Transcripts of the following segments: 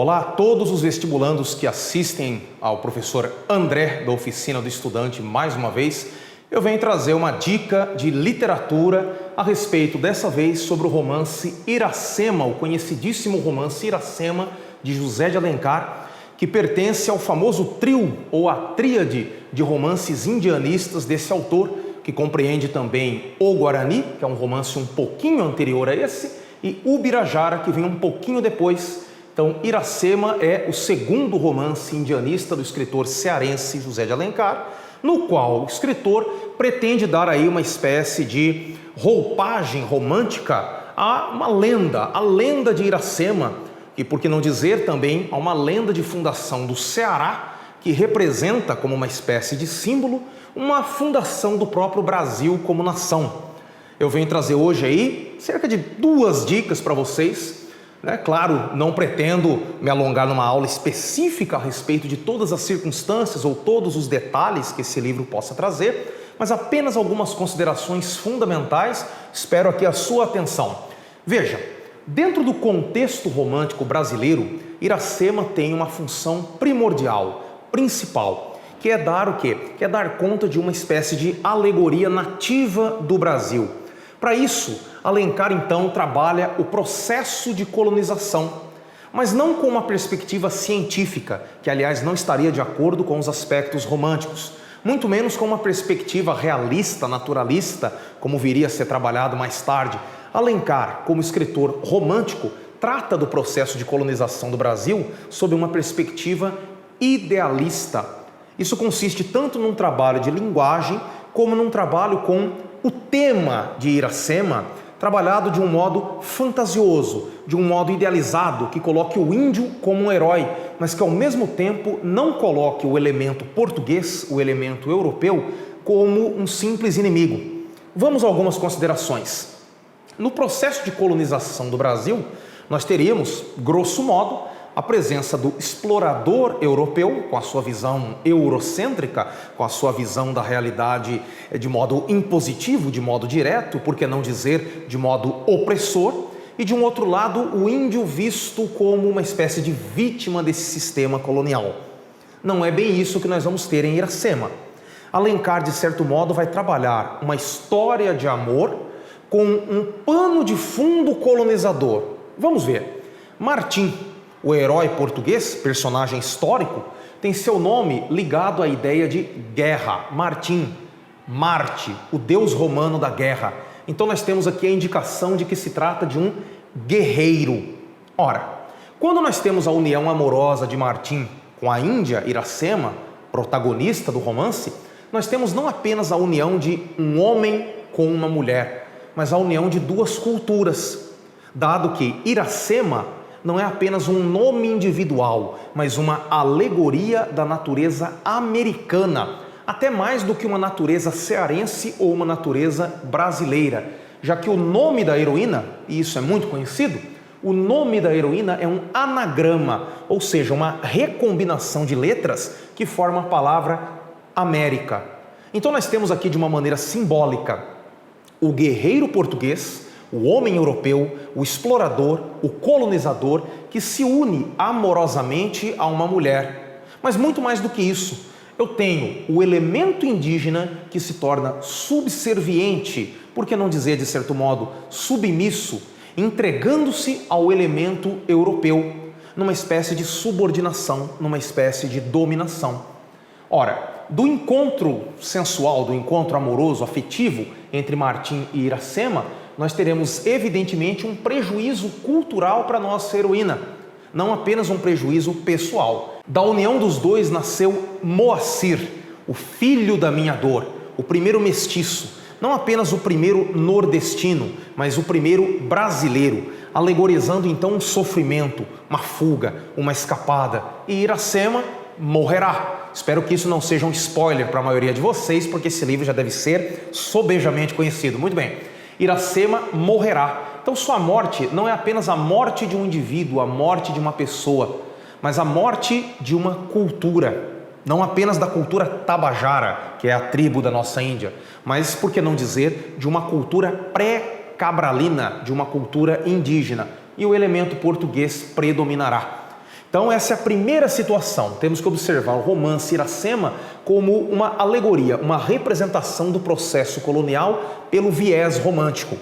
Olá a todos os vestibulandos que assistem ao professor André da Oficina do Estudante mais uma vez. Eu venho trazer uma dica de literatura a respeito, dessa vez, sobre o romance Iracema, o conhecidíssimo romance Iracema de José de Alencar, que pertence ao famoso trio ou a tríade de romances indianistas desse autor, que compreende também O Guarani, que é um romance um pouquinho anterior a esse, e Ubirajara, que vem um pouquinho depois. Então, Iracema é o segundo romance indianista do escritor cearense José de Alencar, no qual o escritor pretende dar aí uma espécie de roupagem romântica a uma lenda, a lenda de Iracema, e por que não dizer também a uma lenda de fundação do Ceará, que representa como uma espécie de símbolo uma fundação do próprio Brasil como nação. Eu venho trazer hoje aí cerca de 2 dicas para vocês. Claro, não pretendo me alongar numa aula específica a respeito de todas as circunstâncias ou todos os detalhes que esse livro possa trazer, mas apenas algumas considerações fundamentais. Espero aqui a sua atenção. Veja, dentro do contexto romântico brasileiro, Iracema tem uma função primordial, principal, que é dar o quê? Que é dar conta de uma espécie de alegoria nativa do Brasil. Para isso, Alencar então trabalha o processo de colonização, mas não com uma perspectiva científica, que aliás não estaria de acordo com os aspectos românticos, muito menos com uma perspectiva realista, naturalista, como viria a ser trabalhado mais tarde. Alencar, como escritor romântico, trata do processo de colonização do Brasil sob uma perspectiva idealista. Isso consiste tanto num trabalho de linguagem como num trabalho com o tema de Iracema, trabalhado de um modo fantasioso, de um modo idealizado, que coloque o índio como um herói, mas que ao mesmo tempo não coloque o elemento português, o elemento europeu, como um simples inimigo. Vamos a algumas considerações. No processo de colonização do Brasil, nós teríamos, grosso modo, a presença do explorador europeu, com a sua visão eurocêntrica, com a sua visão da realidade de modo impositivo, de modo direto, por que não dizer de modo opressor, e de um outro lado o índio visto como uma espécie de vítima desse sistema colonial. Não é bem isso que nós vamos ter em Iracema. Alencar, de certo modo, vai trabalhar uma história de amor com um pano de fundo colonizador. Vamos ver. Martim, o herói português, personagem histórico, tem seu nome ligado à ideia de guerra. Martim, Marte, o deus romano da guerra. Então nós temos aqui a indicação de que se trata de um guerreiro. Ora, quando nós temos a união amorosa de Martim com a Índia, Iracema, protagonista do romance, nós temos não apenas a união de um homem com uma mulher, mas a união de 2 culturas, dado que Iracema não é apenas um nome individual, mas uma alegoria da natureza americana, até mais do que uma natureza cearense ou uma natureza brasileira, já que o nome da heroína, e isso é muito conhecido, o nome da heroína é um anagrama, ou seja, uma recombinação de letras que forma a palavra América. Então nós temos aqui de uma maneira simbólica o guerreiro português, o homem europeu, o explorador, o colonizador, que se une amorosamente a uma mulher. Mas muito mais do que isso, eu tenho o elemento indígena que se torna subserviente, por que não dizer de certo modo submisso, entregando-se ao elemento europeu, numa espécie de subordinação, numa espécie de dominação. Ora, do encontro sensual, do encontro amoroso, afetivo entre Martim e Iracema, nós teremos evidentemente um prejuízo cultural para a nossa heroína, não apenas um prejuízo pessoal. Da união dos dois nasceu Moacir, o filho da minha dor, o primeiro mestiço, não apenas o primeiro nordestino, mas o primeiro brasileiro, alegorizando então um sofrimento, uma fuga, uma escapada. E Iracema morrerá. Espero que isso não seja um spoiler para a maioria de vocês, porque esse livro já deve ser sobejamente conhecido. Muito bem. Iracema morrerá. Então sua morte não é apenas a morte de um indivíduo, a morte de uma pessoa, mas a morte de uma cultura. Não apenas da cultura tabajara, que é a tribo da nossa Índia, mas, por que não dizer, de uma cultura pré-cabralina, de uma cultura indígena. E o elemento português predominará. Então essa é a primeira situação. Temos que observar o romance Iracema como uma alegoria, uma representação do processo colonial pelo viés romântico.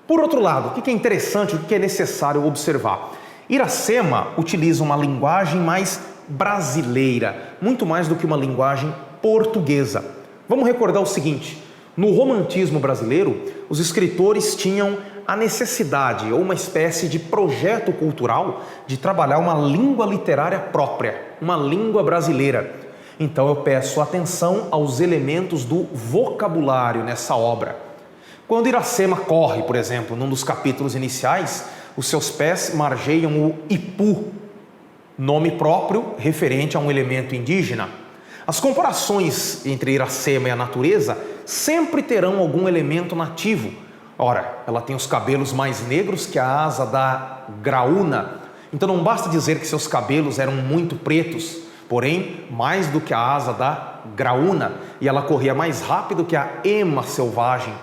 Por outro lado, o que é interessante, o que é necessário observar? Iracema utiliza uma linguagem mais brasileira, muito mais do que uma linguagem portuguesa. Vamos recordar o seguinte: no romantismo brasileiro, os escritores tinham a necessidade ou uma espécie de projeto cultural de trabalhar uma língua literária própria, uma língua brasileira. Então eu peço atenção aos elementos do vocabulário nessa obra. Quando Iracema corre, por exemplo, num dos capítulos iniciais, os seus pés margeiam o ipu, nome próprio referente a um elemento indígena. As comparações entre Iracema e a natureza sempre terão algum elemento nativo. Ora, ela tem os cabelos mais negros que a asa da graúna. Então não basta dizer que seus cabelos eram muito pretos, porém mais do que a asa da graúna, e ela corria mais rápido que a ema selvagem.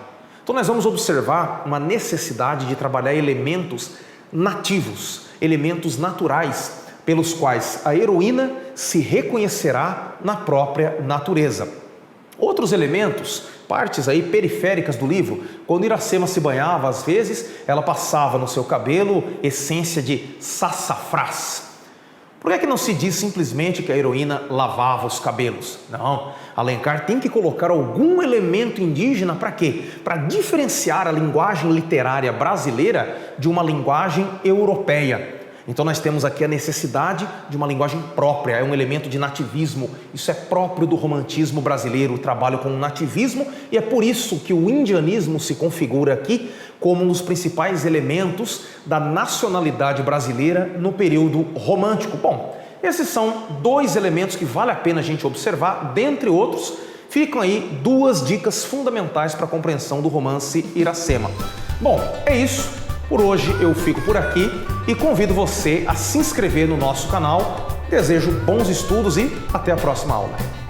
Então nós vamos observar uma necessidade de trabalhar elementos nativos, elementos naturais, pelos quais a heroína se reconhecerá na própria natureza. Outros elementos, partes aí periféricas do livro, quando Iracema se banhava, às vezes, ela passava no seu cabelo essência de sassafrás. Por que não se diz simplesmente que a heroína lavava os cabelos? Não, Alencar tem que colocar algum elemento indígena para quê? Para diferenciar a linguagem literária brasileira de uma linguagem europeia. Então nós temos aqui a necessidade de uma linguagem própria, é um elemento de nativismo. Isso é próprio do romantismo brasileiro, o trabalho com o nativismo, e é por isso que o indianismo se configura aqui como um dos principais elementos da nacionalidade brasileira no período romântico. Bom, esses são dois elementos que vale a pena a gente observar, dentre outros, ficam aí duas dicas fundamentais para a compreensão do romance Iracema. Bom, é isso. Por hoje eu fico por aqui e convido você a se inscrever no nosso canal. Desejo bons estudos e até a próxima aula.